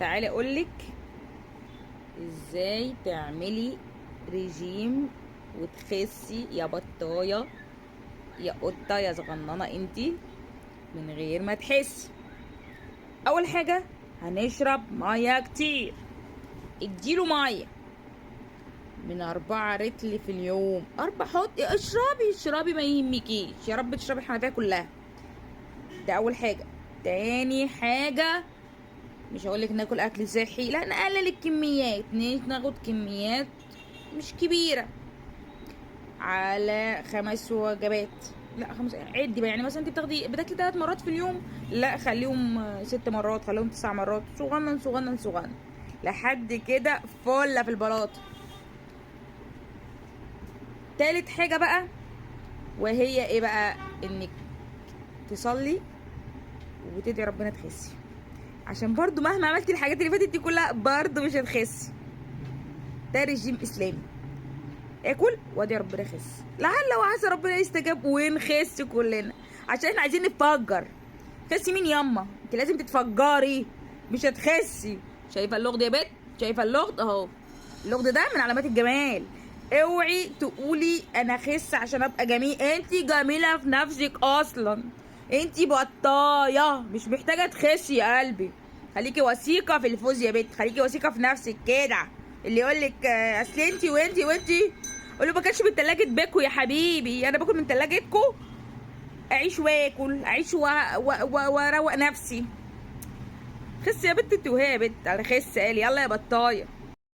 تعالي اقولك ازاي تعملي ريجيم وتخسي يا بطايه يا قطه يا صغننه انتي من غير ما تحسي. اول حاجه هنشرب ميه كتير. اديله ميه من 4 رتل في اليوم. حطي اشربي ما يهمكيش، يا رب تشربي الحنفيه كلها. ده اول حاجه. تاني حاجه مش هقولك ناكل اكل صحي، لا نقلل الكميات، ناخد كميات مش كبيره على 5 وجبات. لا 5 عدي بقى، يعني مثلا انت بتاكلي 3 مرات في اليوم، لا خليهم 6 مرات، خليهم 9 مرات، صغنن صغنن صغنن لحد كده فله في البلاطه. تالت حاجه بقى وهي ايه بقى؟ انك تصلي وتدعي ربنا تخسي، عشان برضو مهما عملتي الحاجات اللي فاتت دي كلها برضو مش هتخسي. ده رجيم اسلامي، اكل وادعي ربنا يخس، لعل وعسى ربنا يستجاب ونخس كلنا، عشان احنا عايزين نتفجر. خسي مين ياما؟ انت لازم تتفجري مش هتخسي. شايفه اللغد يا بت؟ شايفه اللغد اهو؟ اللغد ده من علامات الجمال. اوعي تقولي انا اخس عشان ابقى جميل، انت جميله في نفسك اصلا، انت بطايه مش محتاجه تخسي يا قلبي. خليكي وثيقه في الفوز يا بت، خليكي وثيقه في نفسك كده. اللي يقولك اصل انتي قولوا ما كانش من تلاجة بيكو يا حبيبي، انا باكل من تلاجتكو. اعيش واكل، اعيش واروق نفسي. خس يا بت انت وهي يا بت، انا خس قال يلا يا بطايه.